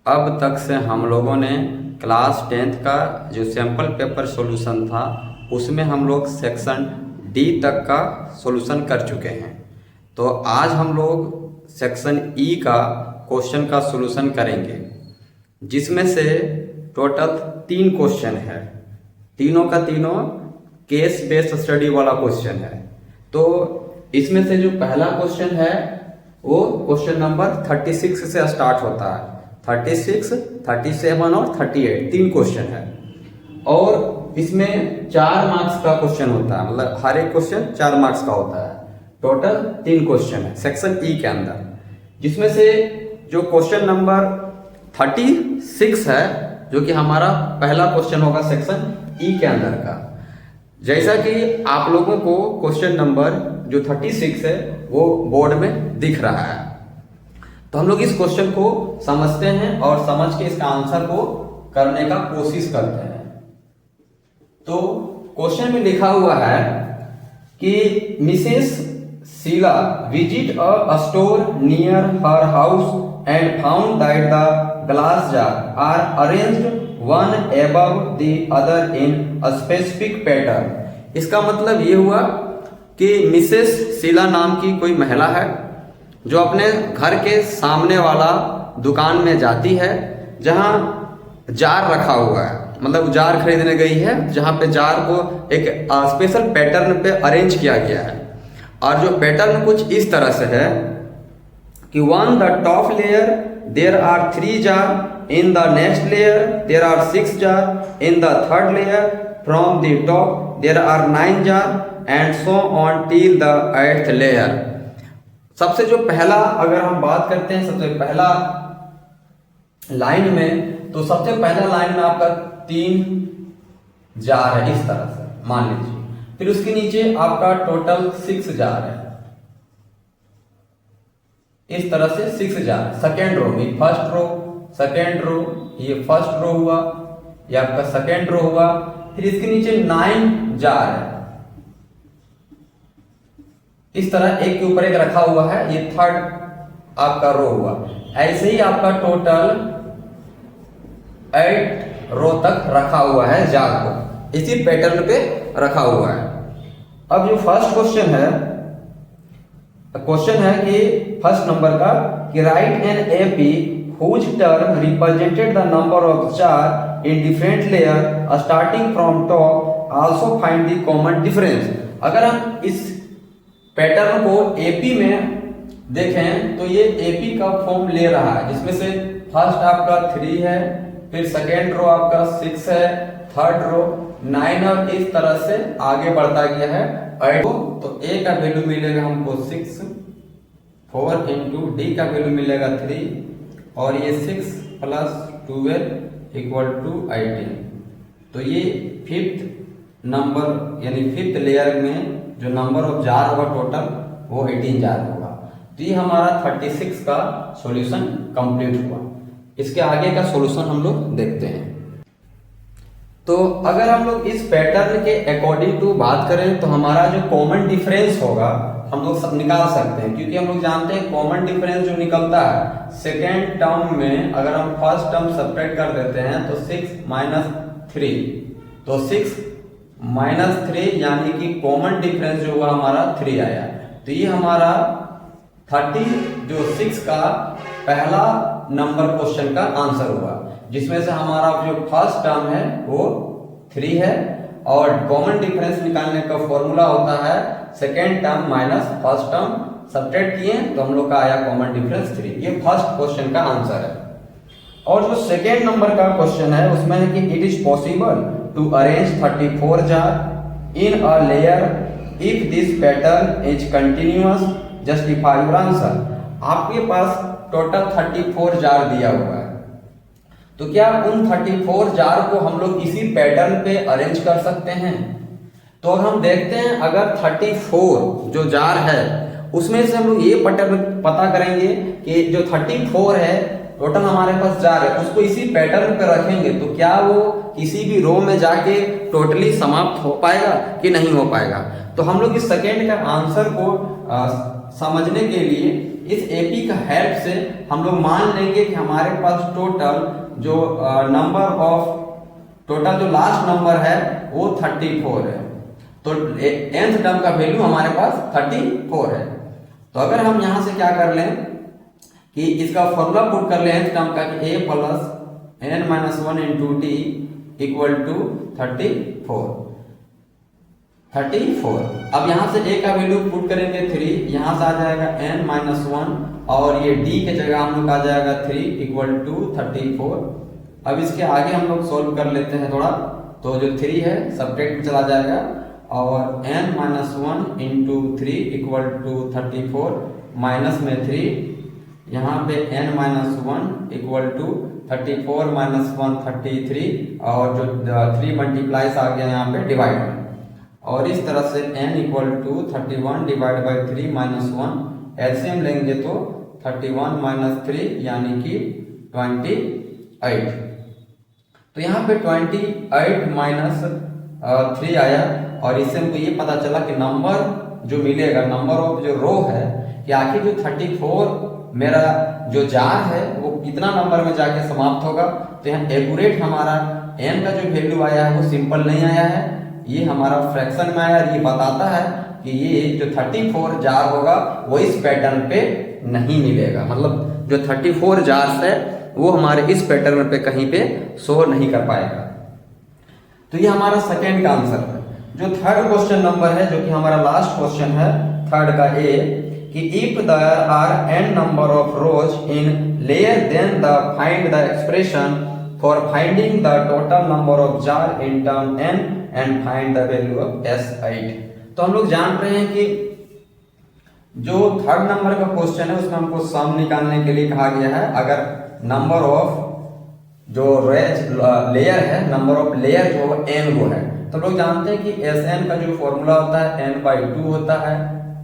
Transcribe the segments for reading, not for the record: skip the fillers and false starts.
अब तक से हम लोगों ने क्लास 10th का जो सैम्पल पेपर सॉल्यूशन था उसमें हम लोग सेक्शन डी तक का सॉल्यूशन कर चुके हैं। तो आज हम लोग सेक्शन ई का क्वेश्चन का सॉल्यूशन करेंगे, जिसमें से टोटल 3 क्वेश्चन है। तीनों का तीनों केस बेस्ड स्टडी वाला क्वेश्चन है। तो इसमें से जो पहला क्वेश्चन है वो क्वेश्चन नंबर 36 से स्टार्ट होता है। 36, 37 और 38 3 क्वेश्चन है और इसमें 4 मार्क्स का क्वेश्चन होता है, मतलब हर एक क्वेश्चन 4 मार्क्स का होता है। टोटल 3 क्वेश्चन है सेक्शन ई के अंदर, जिसमें से जो क्वेश्चन नंबर 36 है जो कि हमारा पहला क्वेश्चन होगा सेक्शन ई के अंदर का। जैसा कि आप लोगों को क्वेश्चन नंबर जो 36 है वो बोर्ड में दिख रहा है, तो हम लोग इस क्वेश्चन को समझते हैं और समझ के इसका आंसर को करने का कोशिश करते हैं। तो क्वेश्चन में लिखा हुआ है कि Mrs Sheela visit a store near her house and found that the glass jar are arranged one above the other in a specific pattern. इसका मतलब ये हुआ कि मिसेस शीला नाम की कोई महिला है जो अपने घर के सामने वाला दुकान में जाती है जहां जार रखा हुआ है, मतलब जार खरीदने गई है जहां पे जार को एक स्पेशल पैटर्न पे अरेंज किया गया है। और जो पैटर्न कुछ इस तरह से है कि on the top layer there are 3 jar, in the next layer there are 6 jar, in the third layer from the top there are 9 jar and so on till the 8th layer. सबसे जो पहला अगर हम बात करते हैं सबसे पहला लाइन में, तो सबसे पहला लाइन में आपका 3 जार है इस तरह से मान लीजिए। फिर उसके नीचे आपका टोटल 6 जार है, इस तरह से 6 जार। सेकेंड रो में फर्स्ट रो, सेकेंड रो, ये फर्स्ट रो हुआ, ये आपका सेकेंड रो हुआ। फिर इसके नीचे 9 जार है, इस तरह एक के ऊपर एक रखा हुआ है, ये थर्ड आपका रो हुआ। ऐसे ही आपका टोटल 8 रो तक रखा हुआ है जार को, इसी पैटर्न पे रखा हुआ है। अब जो फर्स्ट क्वेश्चन है कि फर्स्ट नंबर का कि right an AP whose term represented the number of jar in different layer starting from top, also find the common difference। अगर हम इस पैटर्न को एपी में देखें तो ये एपी का फॉर्म ले रहा है, जिसमें से फर्स्ट आपका 3 है, फिर सेकेंड रो आपका 6 है, थर्ड रो 9 और इस तरह से आगे बढ़ता गया है 8। तो ए का वैल्यू मिलेगा हमको 6, 4 इंटू डी का वैल्यू मिलेगा 3 और ये 6 प्लस 12 इक्वल टू 18। तो ये 5th नंबर यानी 5th लेयर में जो नंबर ऑफ जार होगा टोटल वो 18 जार होगा। तो ये हमारा 36 का सॉल्यूशन कंप्लीट हुआ। इसके आगे का सॉल्यूशन हम लोग देखते हैं। तो अगर हम लोग इस पैटर्न के अकॉर्डिंग टू बात करें तो हमारा जो कॉमन डिफरेंस होगा हम लोग सब निकाल सकते हैं, क्योंकि हम लोग जानते हैं कॉमन डिफरेंस जो निकलता है सेकेंड टर्म में अगर हम फर्स्ट टर्म सब्ट्रैक्ट कर देते हैं तो 6 - 3, तो 6 - 3 यानी कि कॉमन डिफरेंस जो हुआ हमारा 3 आया। तो ये हमारा 36 का पहला नंबर क्वेश्चन का आंसर हुआ, जिसमें से हमारा जो फर्स्ट टर्म है वो 3 है और कॉमन डिफरेंस निकालने का फॉर्मूला होता है second term minus first term, subtract किए तो हम लोग का आया कॉमन डिफरेंस 3। ये फर्स्ट क्वेश्चन का आंसर है। और जो सेकेंड नंबर का क्वेश्चन है उसमें है कि it is possible to arrange 34 jar in a layer if this pattern is continuous, justify your answer. आपके पास टोटल 34 जार दिया हुआ है, तो क्या उन 34 जार को हम लोग इसी पैटर्न पे अरेंज कर सकते हैं? तो अगर हम देखते हैं अगर 34 जो जार है उसमें से हम लोग ये पैटर्न पता करेंगे कि जो 34 है टोटल हमारे पास जार है उसको इसी पैटर्न पे रखेंगे तो क्या वो किसी भी रो में जाके टोटली समाप्त हो पाएगा कि नहीं हो पाएगा। तो हम लोग इस सेकेंड का आंसर को समझने के लिए इस एपी का हेल्प से हम लोग मान लेंगे कि हमारे पास टोटल जो नंबर ऑफ टोटल जो लास्ट नंबर है वो 34 है। तो nth टर्म का वैल्यू हमारे पास 34 है। तो अगर हम यहां से क्या कर लें कि इसका फॉर्मूला पुट कर लें nth टर्म का कि a plus n minus 1 into D equal to 34। अब यहां से a का वैल्यू पुट करेंगे 3, यहां से आ जाएगा n माइनस 1 और ये d के जगह हम लोग आ जाएगा 3 इक्वल टू 34। अब इसके आगे हम लोग सोल्व कर लेते हैं थोड़ा, तो जो 3 है सब्ट्रैक्ट में चला जाएगा और n minus 1 into 3 equal to 34 minus में 3, यहाँ पे n minus 1 equal to 34 minus 1 33 और जो 3 मल्टीप्लाइज आ गया यहाँ पे डिवाइड में, और इस तरह से n equal to 31 divide by 3 minus 1, LCM लेंगे तो 31 माइनस 3 यानी कि 28। तो यहाँ पे 28 माइनस 3 आया और इससे हमको ये पता चला कि नंबर जो मिलेगा, नंबर ऑफ जो रो है, कि आखिर जो 34 मेरा जो जार है वो कितना नंबर में जाके समाप्त होगा। तो यहाँ एक्यूरेट हमारा n का जो वैल्यू आया है वो सिंपल नहीं आया है, ये हमारा फ्रैक्शन में आया। ये बताता है कि ये जो 34 जार होगा वो इस पैटर्न पे नहीं मिलेगा, मतलब जो 34 जार्स है वो हमारे इस पैटर्न पे कहीं पे शो नहीं कर पाएगा। तो ये हमारा सेकेंड का आंसर है। जो थर्ड क्वेश्चन नंबर है, जो कि हमारा लास्ट क्वेश्चन है थर्ड का ए, कि if there are n number of rows in layer then the find the expression for finding the total number of jar in term n and find the value of S8। तो हम लोग जान रहे हैं कि जो third number का question है उसमें हमको सम निकालने के लिए कहा गया है। अगर नंबर ऑफ जो लेयर है, नंबर ऑफ लेयर जो n वो है, तो लोग जानते हैं कि Sn का जो फॉर्मूला होता है n/2 होता है,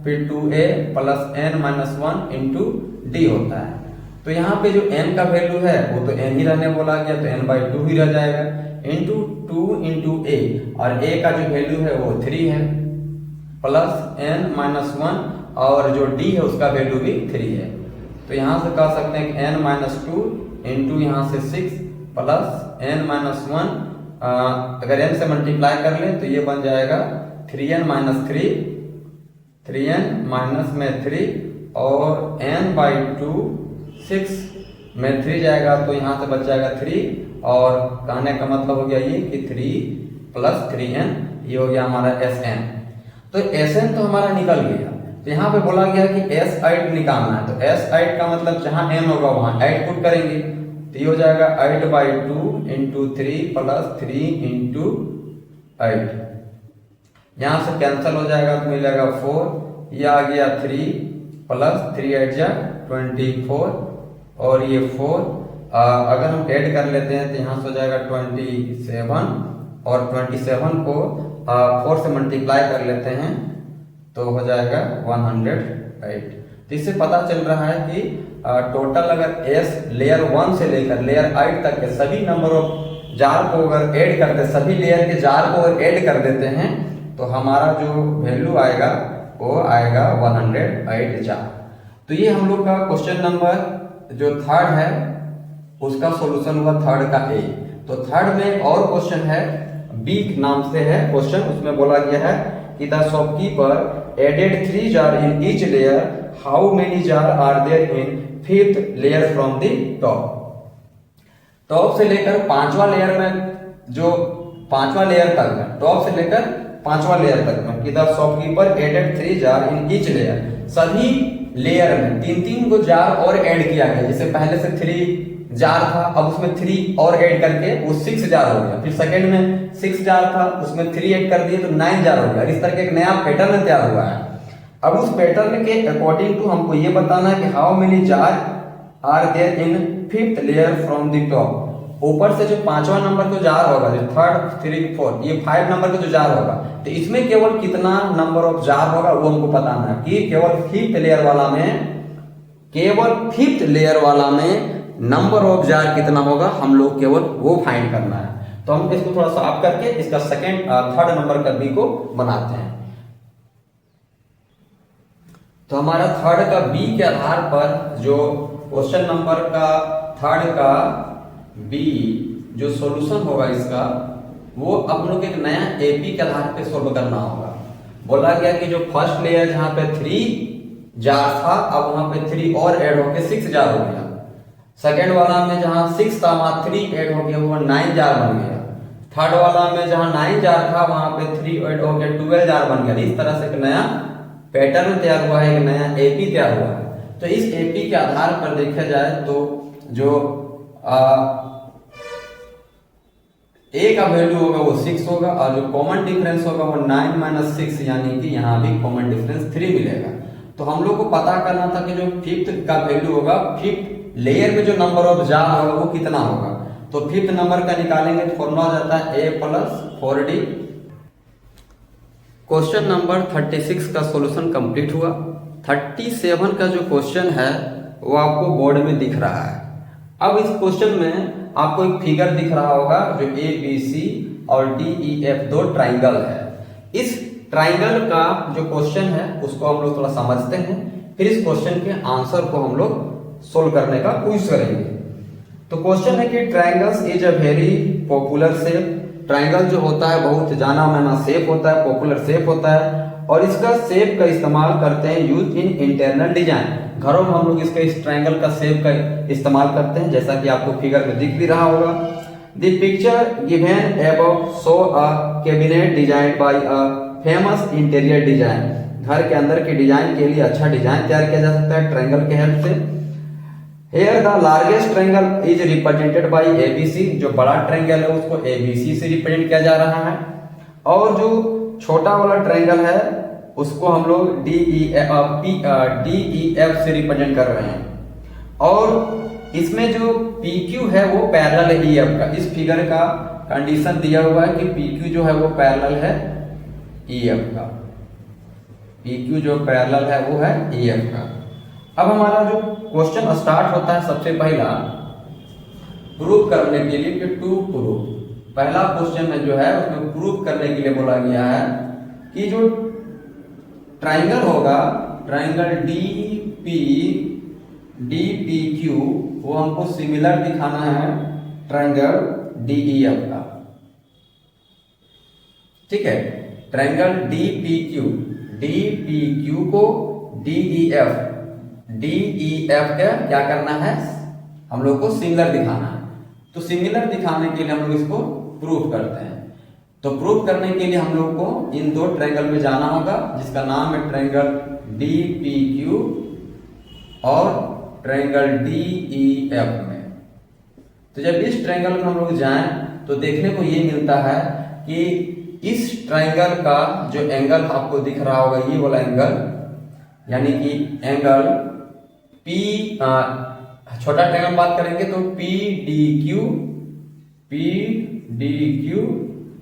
फिर 2a plus n minus 1 into D होता है। तो यहाँ पे जो n का वैल्यू है वो तो n ही रहने बोला गया, तो n/2 ही रह जाएगा, इंटू 2 इंटू a, और a का जो वैल्यू है वो 3 है, प्लस n माइनस 1 और जो d है उसका वैल्यू भी 3 है। तो यहाँ से कह सकते हैं कि n माइनस 2 इंटू यहाँ से 6 प्लस n माइनस 1, अगर n से मल्टीप्लाई कर ले तो ये बन जाएगा 3n माइनस 3, 3n माइनस में 3 और n/2 6 में 3 जाएगा तो यहाँ से बच जाएगा 3, और कहने का मतलब हो गया ये कि 3 प्लस 3n, ये हो गया हमारा Sn। तो Sn तो हमारा निकल गया। तो यहाँ पे बोला गया कि S8 निकालना है, तो S8 का मतलब जहाँ n होगा वहाँ 8 पुट करेंगे, तो ये हो जाएगा 8/2 इंटू 3 प्लस 3 इंटू 8, यहाँ से कैंसिल हो जाएगा तो मिलेगा 4, ये आ गया 3 प्लस 3 8 जा 24 और ये 4, अगर हम ऐड कर लेते हैं तो यहाँ से हो जाएगा 27 और 27 को 4 से मल्टीप्लाई कर लेते हैं तो हो जाएगा 108। तो इससे पता चल रहा है कि टोटल अगर S लेयर 1 से लेकर लेयर 8 तक के सभी नंबर ऑफ जार को अगर ऐड करते, सभी लेयर के जार को अगर ऐड कर देते हैं तो हमारा जो वैल्यू आएगा वो आएगा 108 जार। तो ये हम लोग का क्वेश्चन नंबर जो थर्ड है उसका सॉल्यूशन हुआ थर्ड का ए। तो थर्ड में एक और क्वेश्चन है, बी नाम से है क्वेश्चन, उसमें बोला गया है कि the shopkeeper added 3 jar in each layer, how many jar are there in 5th layer from the top. Top से लेकर 5वां लेयर में, जो 5वां लेयर तक में, टॉप से लेकर 5वां लेयर तक में, कि the shopkeeper added 3 jar in each layer, सभी लेयर में 3-3 को जार और ऐड किया गया। जैसे पहले से 3 जार था, अब उसमें 3 और ऐड करके वो 6 जार हो गया, फिर सेकंड में 6 जार था उसमें 3 ऐड कर दिए तो 9 जार हो गया। इस तरह के एक नया पैटर्न तैयार हुआ है। अब उस पैटर्न के अकॉर्डिंग टू हमको ये बताना है कि how many jar are there in 5th layer from the top. ऊपर से जो 5वां नंबर का जार होगा, जो 3rd 3 4 ये 5 नंबर का जो जार होगा, तो इसमें केवल कितना नंबर ऑफ जार होगा वो हमको बताना है। कि केवल 5th लेयर वाला में, केवल 5th लेयर वाला में नंबर ऑफ जार कितना होगा, हम लोग केवल वो फाइंड करना है। तो हम इसको थोड़ा साफ करके इसका थर्ड नंबर का बी को बनाते हैं। तो हमारा थर्ड का बी के आधार पर जो क्वेश्चन नंबर का थर्ड का बी जो सॉल्यूशन होगा इसका, वो अपन लोग एक नया एपी के आधार पे सोल्व करना होगा। बोला गया कि जो फर्स्ट लेयर जहां पे 3 जार था, अब वहां पे 3 और ऐड होके 6 जार हो गया। सेकेंड वाला में जहां 6 था वहां 3 ऐड हो गया, वो 9 जार बन गया। थर्ड वाला में जहां 9 जार था वहां पे 3 ऐड हो गया 12 जार बन गया। इस तरह से एक नया पैटर्न तैयार हुआ है, एक नया एपी तैयार हुआ है। तो इस एपी के आधार पर देखा जाए तो जो ए का वैल्यू होगा वो 6 होगा, और जो कॉमन डिफरेंस होगा वो 9 - 6, यानी कि यहाँ भी कॉमन डिफरेंस 3 मिलेगा। तो हम लोग को पता करना था कि जो फिफ्थ का वैल्यू होगा, फिफ्थ लेयर में जो नंबर ऑफ जार होगा वो कितना होगा। तो फिफ्थ नंबर का निकालेंगे तो फॉर्मूला हो जाता है a + 4d। क्वेश्चन नंबर 36 का सॉल्यूशन कंप्लीट हुआ। 37 का जो क्वेश्चन है वो आपको बोर्ड में दिख रहा है। अब इस क्वेश्चन में आपको एक फिगर दिख रहा होगा जो ABC और DEF दो ट्राइंगल है। इस ट्राइंगल का जो क्वेश्चन है उसको हम लोग थोड़ा समझते हैं, फिर इस क्वेश्चन के आंसर को हम लोग सोल्व करने का कोशिश करेंगे। तो क्वेश्चन है कि triangles is a very popular shape. Triangle जो होता है बहुत जाना माना शेप होता है, पॉपुलर शेप होता है, और इसका शेप का इस्तेमाल करते हैं यूज इन इंटरनल डिजाइन। घरों में हम लोग इसके इस ट्राइंगल का शेप का इस्तेमाल करते हैं, जैसा कि आपको फिगर में दिख भी रहा होगा। The picture given above show a cabinet design by a famous interior design. घर के अंदर के डिजाइन के लिए अच्छा डिजाइन तैयार किया जा सकता है ट्राइंगल के हेल्प से। Here the largest triangle is represented by ABC। जो बड़ा ट्राइंगल है उसको ABC से रिप्रेजेंट किया जा रहा है, और जो छोटा वाला ट्राइंगल है उसको हम लोग DEF से रिप्रेजेंट कर रहे हैं। और इसमें जो PQ है वो पैरेलल है EF का। इस फिगर का कंडीशन दिया हुआ है कि PQ जो है वो पैरेलल है EF का। PQ जो पैरेलल है वो है EF का। अब हमारा जो क्वेश्चन स्टार्ट होता है सबसे पहला प्रूफ करने के लिए कि टू प्रूफ। पहला क्वेश्चन में जो है उसमें प्रूफ करने के लिए बोला गया है कि जो ट्राइंगल होगा, ट्राइंगल DPQ वो हमको सिमिलर दिखाना है ट्राइंगल DEF का। ठीक है, ट्राइंगल DPQ को DEF का क्या करना है, हम लोग को सिमिलर दिखाना है। तो सिमिलर दिखाने के लिए हम लोग इसको प्रूफ करते हैं। तो प्रूफ करने के लिए हम लोग को इन दो ट्रायंगल में जाना होगा, जिसका नाम है ट्रायंगल DPQ और ट्रायंगल DEF में। तो जब इस ट्रायंगल में हम लोग जाएं तो देखने को ये मिलता है कि इस ट्रायंगल का जो एंगल आपको दिख रहा होगा, ये वाला एंगल, यानी कि एंगल छोटा ट्रायंगल बात करेंगे तो PDQ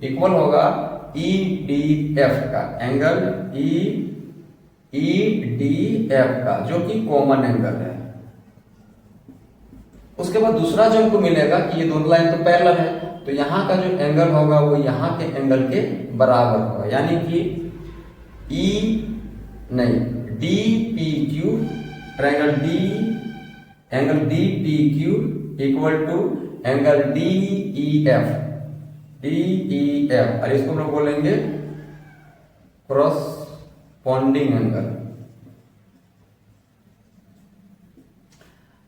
इक्वल होगा EDF का, एंगल EDF का, जो कि कॉमन एंगल है। उसके बाद दूसरा जो हमको मिलेगा कि ये दोनों लाइन तो पैरेलल है, तो यहाँ का जो एंगल होगा वो यहाँ के एंगल के बराबर होगा, यानी कि DPQ angle DPQ equal to angle DEF, और इसको हम लोग बोलेंगे क्रॉसपोंडिंग एंगल।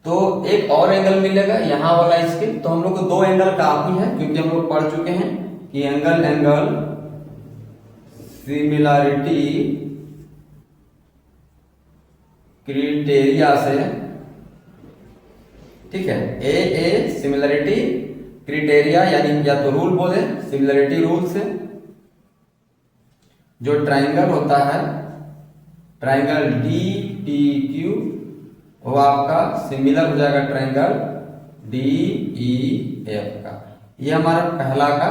तो एक और एंगल मिलेगा यहाँ वाला इसके। तो हम लोग को दो एंगल काफी है, क्योंकि हम लोग पढ़ चुके हैं कि एंगल सिमिलरिटी क्राइटेरिया से, ठीक है, ए सिमिलरिटी क्राइटेरिया, यानी या तो रूल बोले सिमिलरिटी रूल से, जो ट्राइंगल होता है ट्राइंगल DPQ वो आपका सिमिलर हो जाएगा ट्राइंगल DEF का। ये हमारा पहला का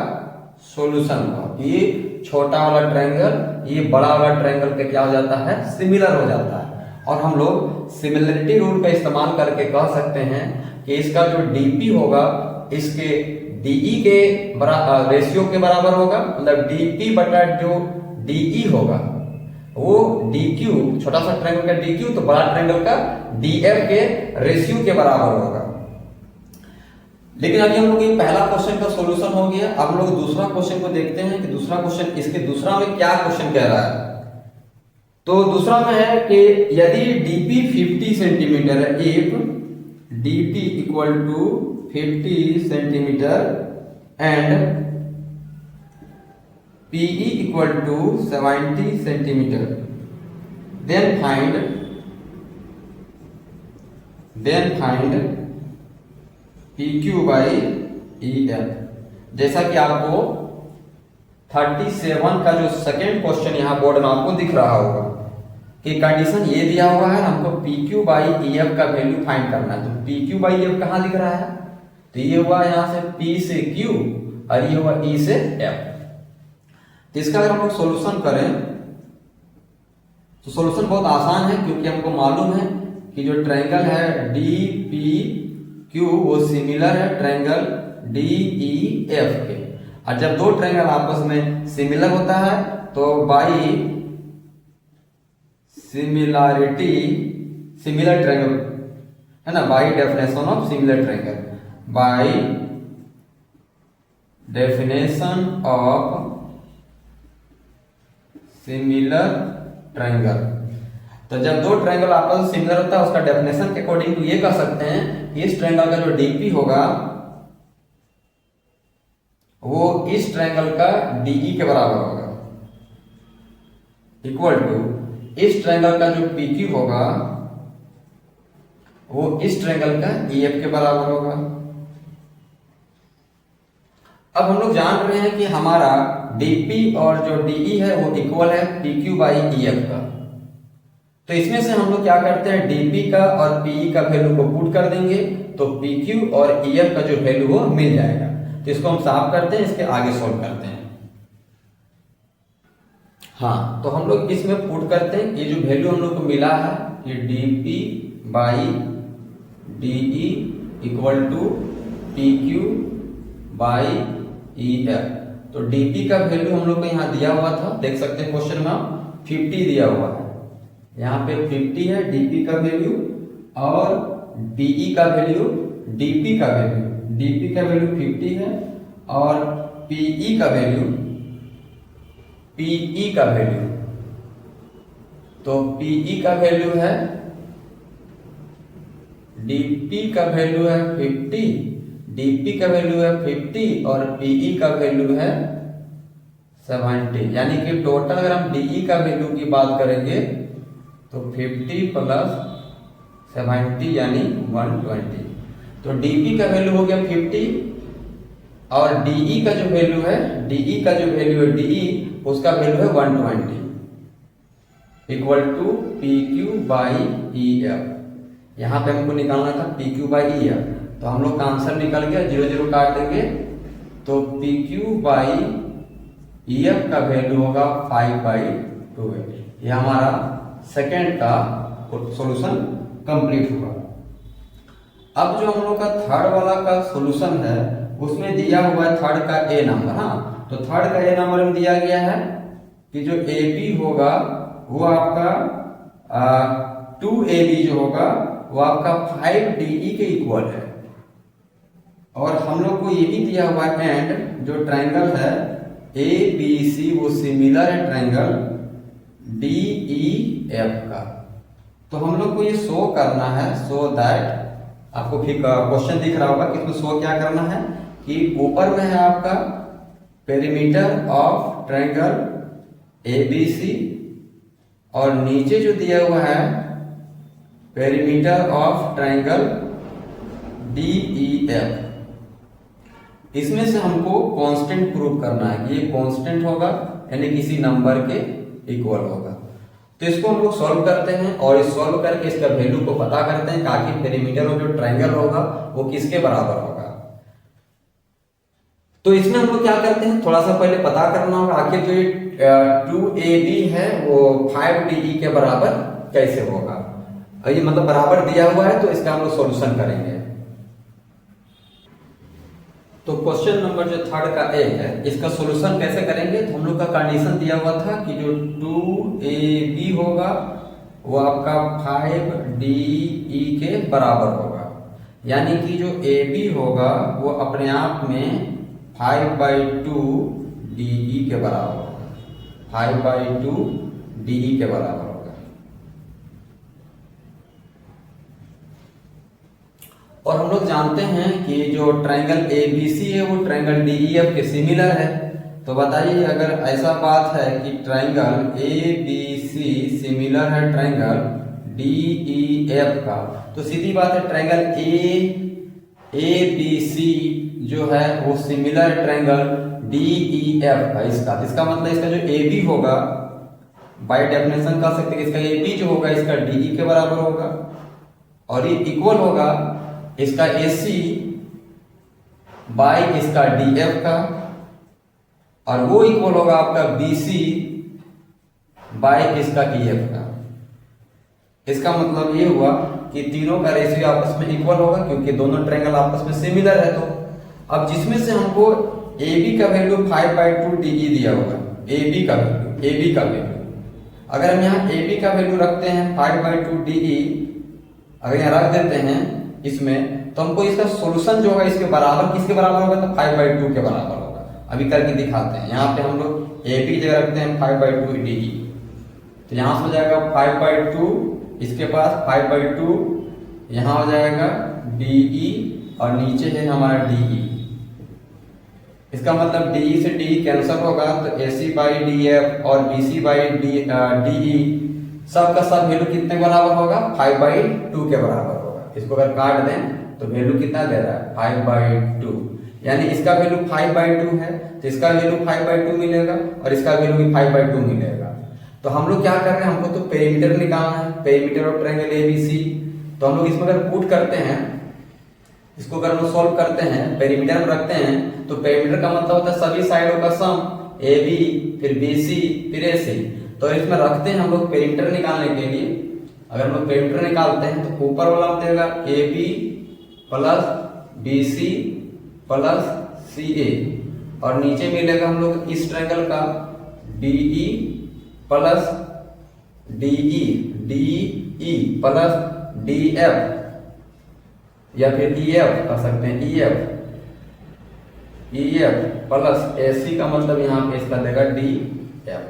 सॉल्यूशन हुआ। ये छोटा वाला ट्राइंगल ये बड़ा वाला ट्राइंगल के क्या हो जाता है, सिमिलर हो जाता है। और हम लोग सिमिलरिटी रूल का इस्तेमाल करके कह सकते हैं कि इसका जो DP होगा इसके DE के रेशियो के बराबर होगा, मतलब DP बटा जो DE होगा वो डी क्यू, छोटा सा ट्रायंगल का डी क्यू तो बड़ा ट्रायंगल का डी एफ के रेशियो के बराबर होगा। लेकिन अभी हम लोग ये पहला क्वेश्चन का सॉल्यूशन हो गया। अब हम लोग दूसरा क्वेश्चन को देखते हैं कि दूसरा क्वेश्चन, इसके दूसरा में क्या क्वेश्चन कह रहा है। तो दूसरा में है कि यदि डीपी 50 सेंटीमीटर है, if DP equal to 50 centimetre and PE equal to 70 centimetre, then find PQ by EF। जैसा कि आपको 37 का जो सेकेंड क्वेश्चन यहाँ बोर्ड में आपको दिख रहा होगा कि कंडीशन ये दिया हुआ है, हमको PQ बाई EF का वैल्यू फाइंड करना है। तो PQ बाई EF कहाँ दिख रहा है, तो ये हुआ यहाँ से P से Q और ये हुआ E से F। तो इसका अगर हम लोग सोल्यूशन करें तो सोल्यूशन बहुत आसान है, क्योंकि हमको मालूम है कि जो ट्रायंगल है DPQ वो सिमिलर है ट्रायंगल DEF के। और जब दो ट्रायंगल आपस में सिमिलर होता है तो बाई सिमिलरिटी, सिमिलर ट्रायंगल है ना, by definition of similar triangle, by definition of similar triangle. तो जब दो ट्रायंगल आपस में सिमिलर होता है उसका डेफिनेशन के अकॉर्डिंग तो ये कह सकते हैं कि इस ट्रायंगल का जो डीपी होगा वो इस ट्रायंगल का डीई के बराबर होगा, इक्वल टू इस ट्रायंगल का जो पीक्यू होगा वो इस ट्रायंगल का ईएफ के बराबर होगा। अब हम लोग जान रहे हैं कि हमारा डीपी और जो डीई है वो इक्वल है पीक्यू बाई ईएफ का। तो इसमें से हम लोग क्या करते हैं, डीपी का और पीई का वैल्यू को पुट कर देंगे तो पीक्यू और ईएफ का जो वैल्यू वो मिल जाएगा। तो इसको हम साफ करते हैं, इसके आगे सॉल्व करते हैं। हाँ, तो हम लोग इसमें पुट करते हैं, ये जो वैल्यू हम लोग को मिला है कि DP by DE equal to PQ by EF. तो डीपी का वैल्यू हम लोग को यहाँ दिया हुआ था, देख सकते हैं क्वेश्चन में 50 दिया हुआ है, यहाँ पे 50 है डीपी का वैल्यू और डीई का वैल्यू, डीपी का वैल्यू 50 है और पीई का वैल्यू तो पीई का वैल्यू है, डीपी का वैल्यू है 50, डीपी का वैल्यू है 50 और पीई का वैल्यू है 70। यानी कि टोटल अगर हम डीई का वैल्यू की बात करेंगे तो 50 प्लस 70 यानी 120। तो डीपी का वैल्यू हो गया 50 और डीई का जो वैल्यू है, डीई उसका वैल्यू है 120 equal to PQ by EF. यहाँ पे हमको निकालना था पीक्यू बाई ईएफ, तो हम लोग का आंसर निकल गया, 0 0 काट देंगे तो पीक्यू बाई ईएफ का वैल्यू होगा 5/2। ये हमारा सेकेंड का सॉल्यूशन कंप्लीट हुआ। अब जो हम लोग का थर्ड वाला का सॉल्यूशन है उसमें दिया हुआ है थर्ड का ए नंबर। हाँ, तो थर्ड का ए नंबर में दिया गया है कि जो ए बी होगा वो आपका 2AB जो होगा वो आपका 5DE के इक्वल है। और हम लोग को ये भी दिया हुआ है एंड जो ट्रायंगल है ABC वो सिमिलर है ट्रायंगल DEF का। तो हम लोग को ये शो करना है, सो दैट आपको फिर क्वेश्चन दिख रहा होगा कि इसमें शो क्या करना है कि ऊपर में है आपका पेरीमीटर ऑफ ट्रायंगल ABC और नीचे जो दिया हुआ है पेरीमीटर ऑफ ट्रायंगल DEF। इसमें से हमको कांस्टेंट प्रूव करना है कि ये कांस्टेंट होगा यानी किसी नंबर के इक्वल होगा। तो इसको हम लोग सॉल्व करते हैं और इस सॉल्व करके इसका वैल्यू को पता करते हैं कि आखिर पेरीमीटर में जो ट्रायंगल होगा वो किसके बराबर होगा। तो इसमें हम लोग क्या करते हैं, थोड़ा सा पहले पता करना होगा आखिर जो 2AB है वो 5DE के बराबर कैसे होगा। और ये मतलब बराबर दिया हुआ है तो इसका हम लोग सॉल्यूशन करेंगे। तो क्वेश्चन नंबर जो थर्ड का ए है, इसका सॉल्यूशन कैसे करेंगे। तो हम लोग का कंडीशन दिया हुआ था कि जो 2AB होगा वो आपका 5DE के बराबर होगा, यानी कि जो AB होगा वो अपने आप में 5/2DE के बराबर होगा, 5/2DE के बराबर होगा। और हम लोग जानते हैं कि जो ट्रायंगल ABC है वो ट्रायंगल DEF के सिमिलर है। तो बताइए अगर ऐसा बात है कि ट्रायंगल ABC सिमिलर है ट्रायंगल DEF का, तो सीधी बात है ट्रायंगल ABC जो है वो सिमिलर ट्रायंगल DEF का। इसका मतलब इसका जो AB होगा बाय डेफिनेशन कह सकते हैं इसका AB जो होगा इसका DE के बराबर होगा, और ये इक्वल होगा इसका AC बाय इसका DF का, और वो इक्वल होगा आपका BC बाय इसका EF का। इसका मतलब ये हुआ कि तीनों का रेशियो आपस में इक्वल होगा क्योंकि दोनों ट्रायंगल आपस में सिमिलर है। तो अब जिसमें से हमको AB का वैल्यू 5/2DE दिया होगा, AB का वैल्यू अगर हम यहाँ AB का वैल्यू रखते हैं 5/2DE, अगर यहाँ रख देते हैं इसमें, तो हमको इसका सॉल्यूशन जो होगा इसके बराबर किसके बराबर होगा, तो 5/2 के बराबर होगा। अभी करके दिखाते हैं। यहाँ पे हम लोग AB की जगह रखते हैं 5/2DE, तो यहाँ से हो जाएगा 5/2, इसके पास 5/2, यहाँ हो जाएगा DE और नीचे है हमारा DE। इसका मतलब DE से DE कैंसिल होगा, तो AC/DF और BC/DE सबका सब वैल्यू कितने बराबर होगा, 5/2 के बराबर होगा। इसको अगर काट दें तो वैल्यू कितना दे रहा है, 5/2, यानी इसका वैल्यू 5/2 है तो इसका वैल्यू 5/2 मिलेगा और इसका वैल्यू भी 5/2 मिलेगा। तो हम लोग क्या कर रहे हैं, हमको तो पेरीमीटर निकालना है, पेरीमीटर ऑफ ट्रायंगल ABC। तो हम लोग इसमें अगर पुट करते हैं, इसको अगर हम सॉल्व करते हैं, पेरीमीटर में रखते हैं, तो पेरीमीटर का मतलब होता है सभी साइडों का सम, AB फिर BC फिर AC। तो इसमें रखते हैं हम लोग पेरीमीटर निकालने के लिए। अगर हम लोग पेरीमीटर निकालते हैं तो ऊपर वाला देगा AB plus BC plus CA, और नीचे मिलेगा हम लोग इस ट्रायंगल का DE plus DE plus DF, या फिर EF कह सकते हैं, EF प्लस AC का मतलब यहाँ पे इसका देगा DF।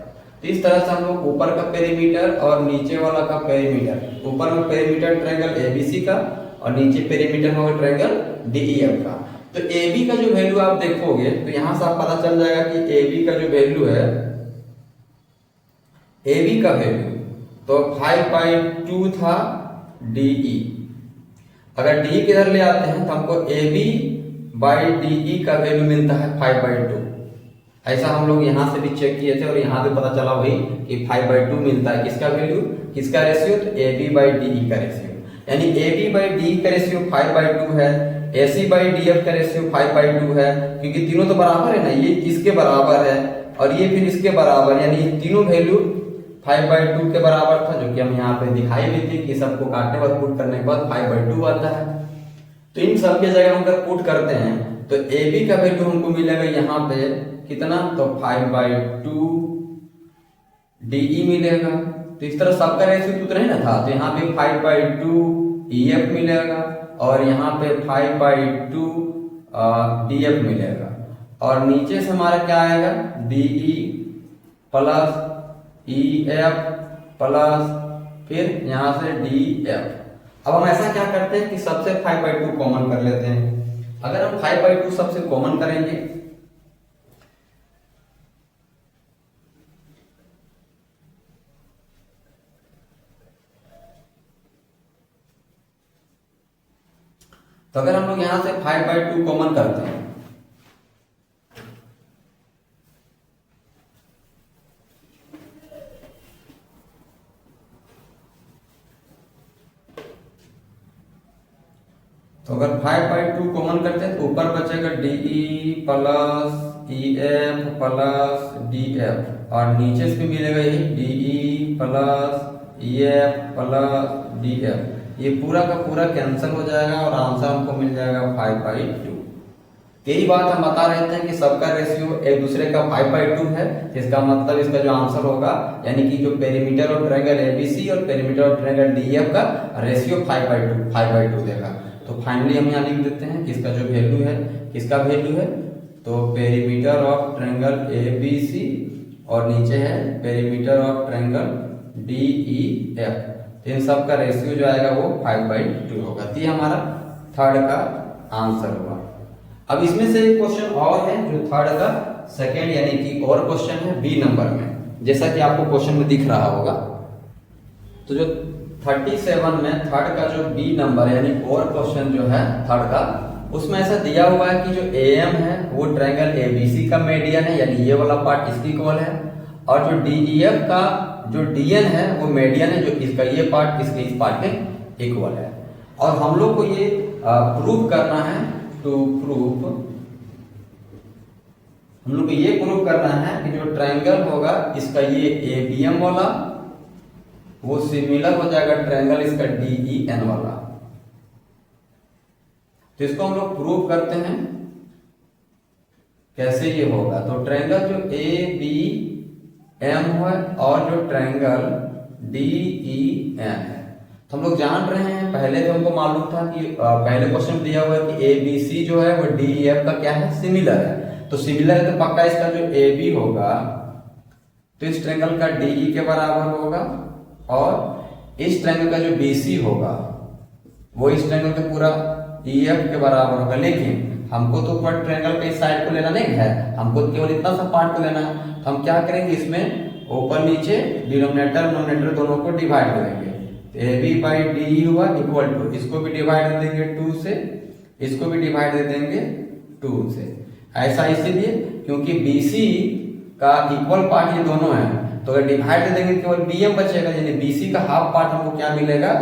तो इस तरह से हम लोग ऊपर का पेरीमीटर और नीचे वाला का पेरीमीटर, ऊपर में पेरीमीटर ट्रायंगल ABC का और नीचे पेरीमीटर होगा ट्रायंगल DEF का। तो AB का जो वैल्यू आप देखोगे तो यहां से आप पता चल जाएगा कि AB का जो वैल्यू है, AB का वैल्यू तो 5/2 था DE। अगर DE किधर ले आते हैं तो हमको AB/DE का वैल्यू मिलता है 5/2। ऐसा हम लोग यहाँ से भी चेक किए थे और यहाँ पे पता चला वही कि 5/2 मिलता है। किसका वैल्यू, किसका रेशियो, तो AB/DE का रेशियो, यानी AB/DE का रेशियो 5/2 है, AC/DF का रेशियो 5/2 है, क्योंकि तीनों तो बराबर है ना, ये इसके बराबर है और ये फिर इसके बराबर, यानी तीनों वैल्यू 5/2 के बराबर था, जो कि हम यहाँ पे दिखाई भी थी कि सबको काटने पर पुट करने के बाद 5/2 आता है। तो इन सब की जगह हम अगर पुट करते हैं तो AB का वैल्यू हमको मिलेगा यहाँ पे कितना, तो 5/2 DE मिलेगा। तो इस तरह सबका रेशियो उतना ही ना था, तो यहाँ पे 5/2 EF मिलेगा और यहाँ पे 5/2 DF मिलेगा, और नीचे से हमारा क्या आएगा, DE प्लस EF प्लस फिर यहाँ से DF। अब हम ऐसा क्या करते हैं कि सबसे 5/2 कॉमन कर लेते हैं। अगर हम 5/2 सबसे कॉमन करेंगे तो अगर हम लोग यहां से 5/2 कॉमन करते हैं तो अगर 5/2 कॉमन करते हैं तो ऊपर बचेगा DE plus EF plus DF, और नीचे से भी मिलेगा ये DE plus EF plus DF। ये पूरा का पूरा कैंसिल हो जाएगा और आंसर हमको मिल जाएगा 5/2। यही बात हम बता रहे थे कि सबका रेशियो एक दूसरे का 5/2 है। इसका मतलब इसका जो आंसर होगा यानी कि जो पेरीमीटर और ट्रायंगल एबीसी और पेरीमीटर और ट्रायंगल डीईएफ का रेशियो 5/2 देगा। तो फाइनली हम यहाँ लिख देते हैं कि इसका जो वैल्यू है, किसका वैल्यू है, तो पेरीमीटर ऑफ ट्रायंगल एबीसी और नीचे है पेरीमीटर ऑफ ट्रायंगल डीईएफ। तो इन सब का रेशियो जो आएगा वो 5/2 होगा। तो ये हमारा थर्ड का आंसर हुआ। अब इसमें से एक क्वेश्चन और है जो थर्ड का सेकेंड यानी कि और क्वेश्चन है बी नंबर में, जैसा कि आपको क्वेश्चन में दिख रहा होगा। तो जो 37 में थर्ड का जो बी नंबर यानी और क्वेश्चन जो है थर्ड का, उसमें ऐसा दिया हुआ है कि जो एएम है वो ट्रायंगल एबीसी का मीडियन है, यानी ये वाला पार्ट इसकी इक्वल है, और जो डीईएफ का जो डीएन है वो मीडियन है, जो इसका ये पार्ट इसके इस पार्ट के इक्वल है। और हम लोग को ये प्रूव करना है, टू प्रूव हम लोग को ये प्रूव करना है कि जो ट्रायंगल होगा इसका ये एबीएम वाला वो सिमिलर हो जाएगा ट्रायंगल इसका डीईएन वाला। तो इसको हम लोग प्रूव करते हैं कैसे ये होगा। तो ट्रायंगल जो ए बी एम है और जो ट्रायंगल डीईएन है, तो हम लोग जान रहे हैं, पहले तो हमको मालूम था कि पहले क्वेश्चन में दिया हुआ है कि ए बी सी जो है वो डीईएफ का क्या है, सिमिलर है। तो सिमिलर है तो पक्का इसका जो ए बी होगा तो इस ट्रायंगल का डीई के बराबर होगा, और इस ट्रायंगल का जो बीसी होगा वो इस ट्रायंगल का पूरा ईएफ के बराबर होगा। लेकिन हमको तो ऊपर ट्रायंगल के इस साइड को लेना नहीं है, हमको केवल इतना सा पार्ट को लेना है। तो हम क्या करेंगे, इसमें ऊपर नीचे डिनोमिनेटर नोमिनेटर दोनों को डिवाइड करेंगे। ए बी बाई डी हुआ इक्वल टू, इसको भी डिवाइड दे देंगे 2 से, इसको भी डिवाइड दे देंगे 2 से। ऐसा इसीलिए क्योंकि बीसी का इक्वल पार्ट ये दोनों है, तो अगर डिवाइड दे देंगे केवल बीएम बचेगा, यानी बीसी का हाफ पार्ट हमको क्या मिलेगा,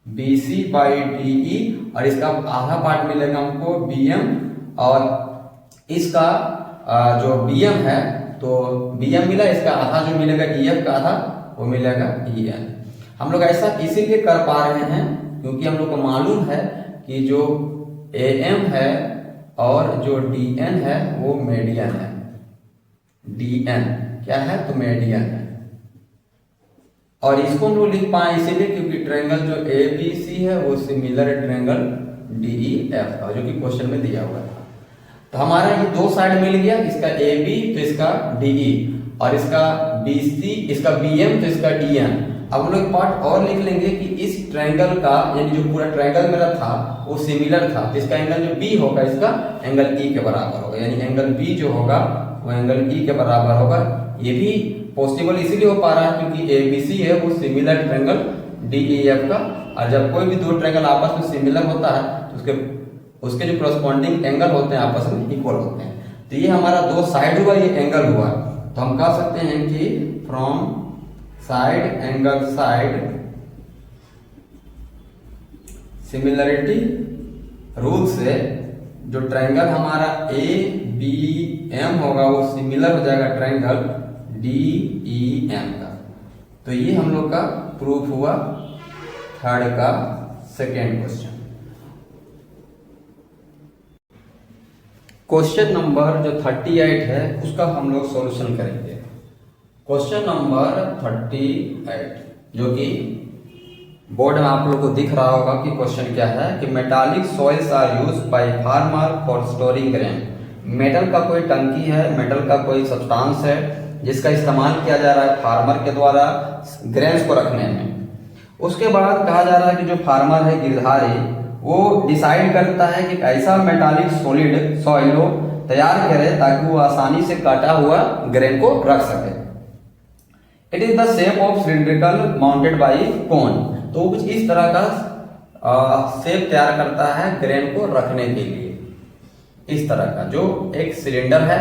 बीसी बाई डीई, और इसका आधा पार्ट मिलेगा हमको बीएम, और इसका जो बीएम है तो बीएम मिला, इसका आधा जो मिलेगा ईएफ का आधा वो मिलेगा ईएन। हम लोग ऐसा इसीलिए कर पा रहे हैं क्योंकि हम लोग को मालूम है कि जो एएम है और जो डीएन है वो मीडियन है। डीएन क्या है, तो मीडियन है, और इसको हम लोग लिख पाए इसीलिए क्योंकि ट्रायंगल जो एबीसी है वो सिमिलर है ट्रायंगल डीईएफ का, जो कि क्वेश्चन में दिया हुआ था। तो हमारा ये दो साइड मिल गया, इसका ए बी तो इसका डीई, और इसका बीसी इसका बीएम तो इसका डीएन। अब हम लोग पार्ट और लिख लेंगे कि इस ट्रायंगल का यानी जो पूरा ट्रायंगल मेरा था वो सिमिलर था, तो इसका एंगल जो बी होगा इसका एंगल ई के बराबर होगा, यानी एंगल बी जो होगा वो एंगल ई के बराबर होगा। ये भी पॉसिबल इसीलिए हो पा रहा है क्योंकि एबीसी है वो सिमिलर ट्रायंगल डीईएफ का, और जब कोई भी दो ट्रायंगल आपस में सिमिलर होता है तो उसके जो करस्पॉन्डिंग एंगल होते हैं आपस में इक्वल होते हैं। तो ये हमारा दो साइड हुआ, ये एंगल हुआ, तो हम कह सकते हैं कि from side angle side similarity rule से जो ट्रायंगल हमारा ए बी एम होगा वो सिमिलर हो जाएगा ट्रायंगल डी ई एम का। तो ये हम लोग का प्रूफ हुआ थर्ड का सेकेंड क्वेश्चन। क्वेश्चन नंबर जो 38 है उसका हम लोग सॉल्यूशन करेंगे। क्वेश्चन नंबर 38 जो कि बोर्ड में आप लोग को दिख रहा होगा कि क्वेश्चन क्या है कि metallic silos are used by farmer for storing grain. Metal का कोई टंकी है, मेटल का कोई सब्सटेंस है जिसका इस्तेमाल किया जा रहा है फार्मर के द्वारा ग्रेन्स को रखने में। उसके बाद कहा जा रहा है कि जो फार्मर है गिरधारी वो डिसाइड करता है कि ऐसा मेटालिक सॉलिड सॉइल तैयार करे ताकि वो आसानी से काटा हुआ ग्रेन को रख सके। It is the shape of cylindrical mounted by cone. तो कुछ इस तरह का शेप तैयार करता है ग्रेन को रखने के लिए। इस तरह का जो एक सिलेंडर है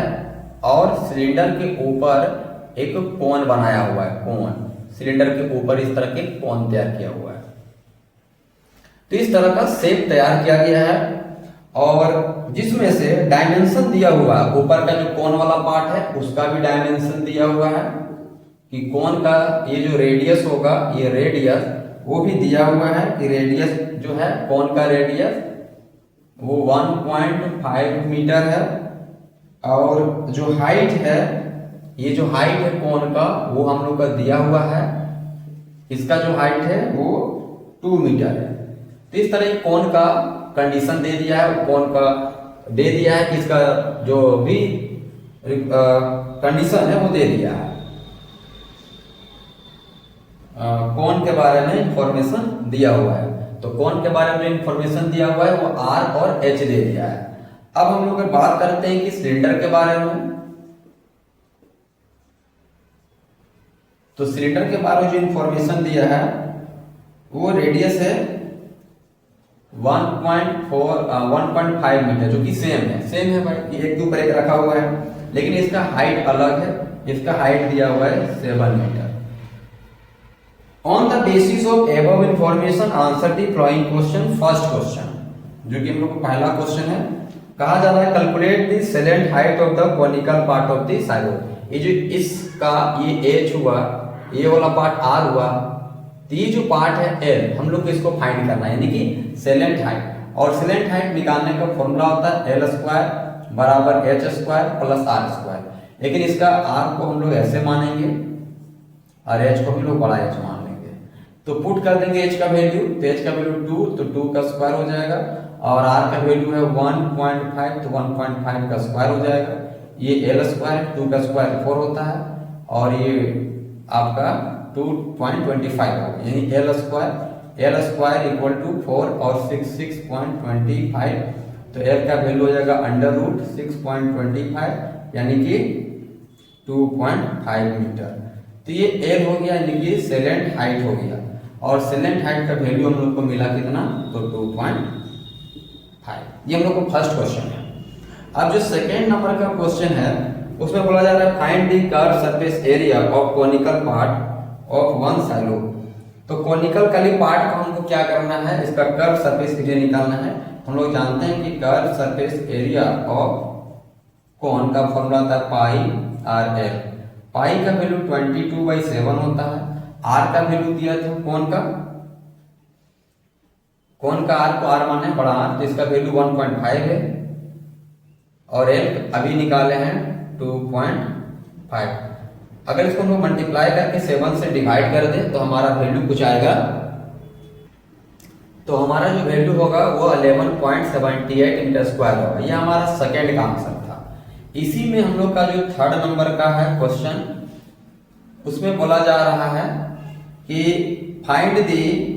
और सिलेंडर के ऊपर एक कोन बनाया हुआ है, कोन सिलेंडर के ऊपर इस तरह के कोन तैयार किया हुआ है। तो इस तरह का शेप तैयार किया गया है और जिसमें से डायमेंशन दिया हुआ है, ऊपर का जो कोन वाला पार्ट है उसका भी डायमेंशन दिया हुआ है कि कोन का ये जो रेडियस होगा ये रेडियस वो भी दिया हुआ है कि रेडियस जो है कोन का रेडियस वो 1.5 मीटर है। और जो हाइट है, ये जो हाइट है कोन का वो हम लोग का दिया हुआ है, इसका जो हाइट है वो 2 मीटर है। तो इस तरह कोन का कंडीशन दे दिया है, कोन का दे दिया है कि इसका जो भी कंडीशन है वो दे दिया है। कोन के बारे में इंफॉर्मेशन दिया हुआ है, तो कोन के बारे में इंफॉर्मेशन दिया हुआ है वो आर और एच दे दिया है। अब हम लोग बात करते हैं कि सिलेंडर के बारे में। तो सिलेंडर के बारे में जो इंफॉर्मेशन दिया है वो रेडियस है 1.5 मीटर, जो कि सेम है भाई, ये एक के ऊपर एक रखा हुआ है, लेकिन इसका हाइट अलग है, इसका हाइट दिया हुआ है 7 metre. On the basis of above information answer the following question. First question जो कि हम लोग का पहला क्वेश्चन है, कहा जा रहा है calculate the salient height of the conical part of the silo. ये जो इसका ये एच हुआ, ये वाला पार्ट आर हुआ, तो ये जो पार्ट है एल, हम लोग को इसको फाइंड करना है, यानी कि सेलेंट हाइट। और सेलेंट हाइट निकालने का फॉर्मूला होता है एल स्क्वायर बराबर H square plus R square. लेकिन इसका आर को हम लोग ऐसे मानेंगे और एच को हम लोग बड़ा एच मान लेंगे। तो पुट कर देंगे एच का वैल्यू, तो एच का वैल्यू 2, तो 2 का स्क्वायर हो जाएगा, और आर का वैल्यू है 1.5, तो 1.5 का स्क्वायर हो जाएगा। ये एल स्क्वायर, 2 का स्क्वायर 4 होता है, और ये आपका 2.25 होगा, यानी एल स्क्वायर इक्वल टू 4 और 6.25, तो एल का वैल्यू हो जाएगा अंडर रूट 6.25, यानी कि 2.5 मीटर। तो ये एल हो गया, यानी कि सेलेंट हाइट हो गया, और सेलेंट हाइट का वैल्यू हम लोग को मिला कितना, तो 2.5। ये हम लोग को फर्स्ट क्वेश्चन है। अब जो सेकेंड नंबर का क्वेश्चन है उसमें बोला जा रहा है find the curve surface area of conical part of one silo. तो कॉनिकल वाली पार्ट को हमको क्या करना है, इसका कर्व सरफेस एरिया निकालना है। हम लोग जानते हैं कि curve surface area of cone का फॉर्मूला था पाई आर एल। पाई का वैल्यू 22/7 होता है, आर का वैल्यू दिया था कोन का आर को आर माने बड़ा आर, तो इसका वैल्यू 1.5 है, और एल अभी निकाले हैं 2.5। अगर इसको हम लोग मल्टीप्लाई करके 7 से डिवाइड कर दें तो हमारा वैल्यू कुछ आएगा, तो हमारा जो वैल्यू होगा वो 11.78 मीटर स्क्वायर होगा। ये हमारा सेकेंड का आंसर था। इसी में हम लोग का जो थर्ड नंबर का है क्वेश्चन, उसमें बोला जा रहा है कि फाइंड दी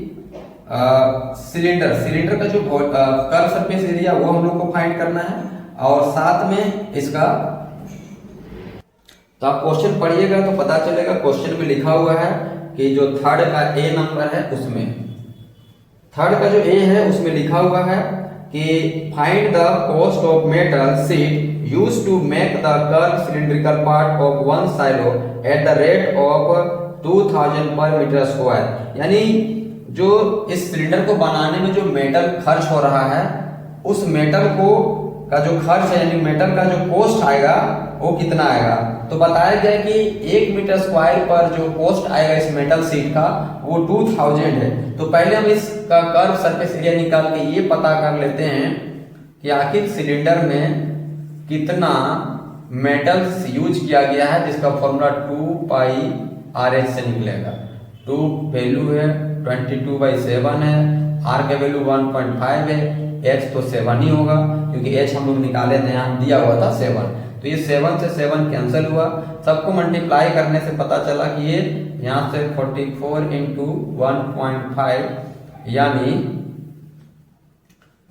सिलेंडर का जो कर्व सरफेस एरिया वो हम लोग को फाइंड करना है, और साथ में इसका, तो आप क्वेश्चन पढ़िएगा तो पता चलेगा। क्वेश्चन में लिखा हुआ है कि जो थर्ड का ए नंबर है उसमें, थर्ड का जो ए है उसमें लिखा हुआ है कि find the cost of metal sheet used to make the curve cylindrical part of one silo at the rate of 2000 per metre square. यानी जो इस सिलेंडर को बनाने में जो मेटल खर्च हो रहा है, उस मेटल को का जो खर्च है, यानी मेटल का जो कॉस्ट आएगा वो कितना आएगा। तो बताया गया कि 1 मीटर स्क्वायर पर जो कॉस्ट आएगा इस मेटल शीट का वो 2000 है। तो पहले हम इसका कर्व सरफेस एरिया निकाल के ये पता कर लेते हैं कि आखिर सिलेंडर में कितना मेटल यूज किया गया है, जिसका फॉर्मूला 2πRh से निकलेगा। 2 वैल्यू है 22/7 है, आर का वैल्यू 1.5 है, एच तो 7 ही होगा क्योंकि एच हम लोग निकाले थे, यहाँ दिया हुआ था 7, तो ये 7 से 7 कैंसिल हुआ। सबको मल्टीप्लाई करने से पता चला कि ये यहाँ से 44 × 1.5 यानी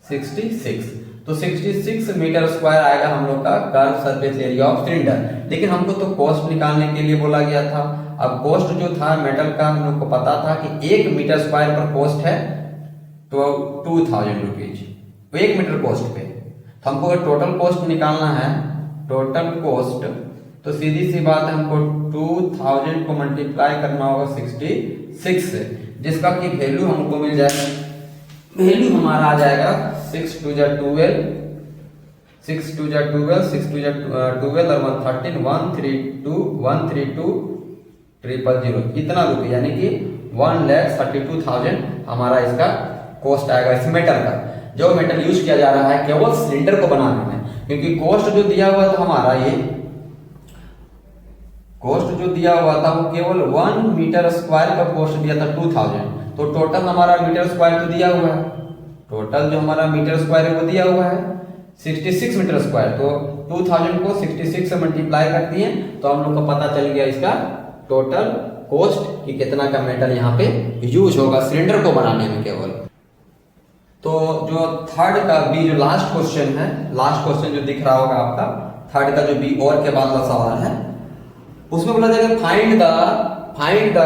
66, तो 66 मीटर स्क्वायर आएगा हम लोग का curve surface area of cylinder. लेकिन हमको तो कॉस्ट निकालने के लिए बोला गया था। अब कॉस्ट जो था मेटल का हम लोग को पता था कि 1 मीटर स्क्वायर पर कॉस्ट है तो 2000 रुपीज 1 मीटर कॉस्ट पे। तो हमको अगर टोटल कॉस्ट निकालना है, टोटल कॉस्ट, तो सीधी सी बात है हमको 2000 को मल्टीप्लाई करना होगा 66 से, जिसका कि वैल्यू हमको मिल जाएगा, वैल्यू हमारा आ जाएगा 6 2 12 6 2 12 6 2 12 और 113 132 000 इतना रुपये, यानी कि 1,32,000 हमारा इसका कॉस्ट आएगा इस मेटल का। जो मेटल यूज किया जा रहा है केवल सिलेंडर को बनाने में, क्योंकि कॉस्ट जो दिया हुआ था हमारा, ये कॉस्ट जो दिया हुआ था वो केवल 1 मीटर स्क्वायर का कॉस्ट दिया था 2000। तो टोटल हमारा मीटर स्क्वायर तो दिया हुआ है, टोटल जो हमारा मीटर स्क्वायर है वो दिया हुआ है 66 मीटर स्क्वायर। तो 2000 को 66 से मल्टीप्लाई कर दिए तो हम लोग को पता चल गया इसका टोटल कॉस्ट कि कितना का मेटल यहाँ पे यूज होगा सिलेंडर को बनाने में केवल। तो जो थर्ड का बी जो लास्ट क्वेश्चन है, लास्ट क्वेश्चन जो दिख रहा होगा आपका, थर्ड का जो बी और के बाद का सवाल है, उसमें बोला जाएगा find the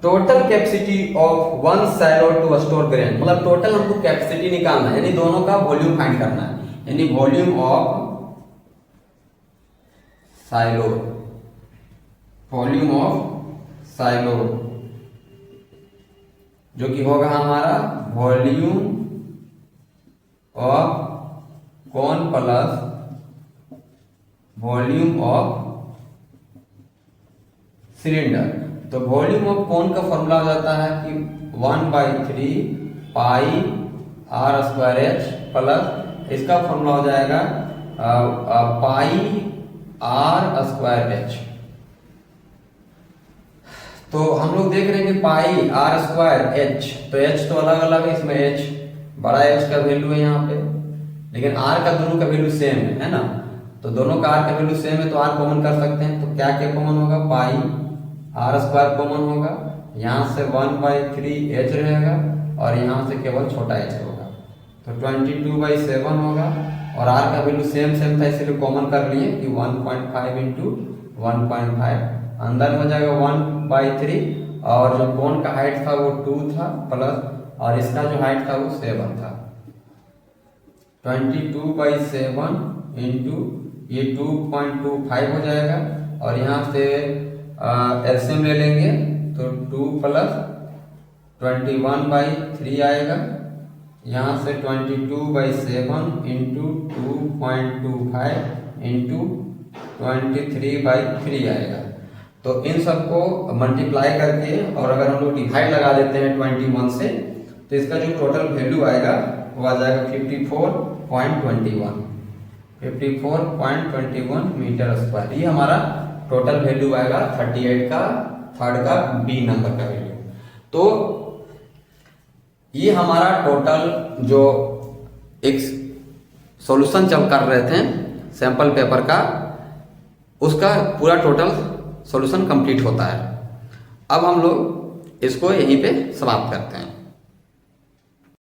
total capacity of one silo to store grain. मतलब टोटल हमको कैपेसिटी निकालना है, यानी दोनों का वॉल्यूम फाइंड करना है, यानी volume of silo, volume of silo जो कि होगा हमारा volume of cone plus volume of cylinder. तो वॉल्यूम ऑफ कॉन का फॉर्मूला हो जाता है कि 1/3 pi R square H plus इसका फॉर्मूला हो जाएगा पाई आर स्क्वायर एच। तो हम लोग देख रहे हैं कि पाई आर स्क्वायर एच, तो एच तो अलग अलग है, इसमें एच बड़ा एच का वैल्यू है यहाँ पे, लेकिन आर का दोनों का वैल्यू सेम है ना। तो दोनों का आर का वैल्यू सेम है तो आर कॉमन कर सकते हैं। तो क्या क्या कॉमन होगा, पाई आर स्क्वायर कॉमन होगा, यहाँ से 1/3 एच रहेगा और यहाँ से केवल छोटा एच होगा, तो 22/7 होगा। और आर का वैल्यू सेम था इसलिए कॉमन कर लिए कि 1.5 इंटू 1.5 अंदर हो जाएगा 1/3, और जो कोन का हाइट था वो 2 था प्लस और इसका जो हाइट था वो 7 था। 22/7 इंटू ये 2.25 हो जाएगा और यहाँ से एलसीएम ले लेंगे तो 2 प्लस 21/3 आएगा, यहाँ से 22/7 इंटू 2.25 इंटू 23/3 आएगा। तो इन सबको मल्टीप्लाई करके और अगर हम लोग डिवाइड लगा देते हैं 21 से तो इसका जो टोटल वैल्यू आएगा वो आ जाएगा 54.21 मीटर स्क्वायर। ये हमारा टोटल वैल्यू आएगा 38 का थर्ड का बी नंबर का वैल्यू। तो ये हमारा टोटल जो एक सॉल्यूशन जब कर रहे थे सैंपल पेपर का, उसका पूरा टोटल सॉल्यूशन कंप्लीट होता है। अब हम लोग इसको यहीं पे समाप्त करते हैं।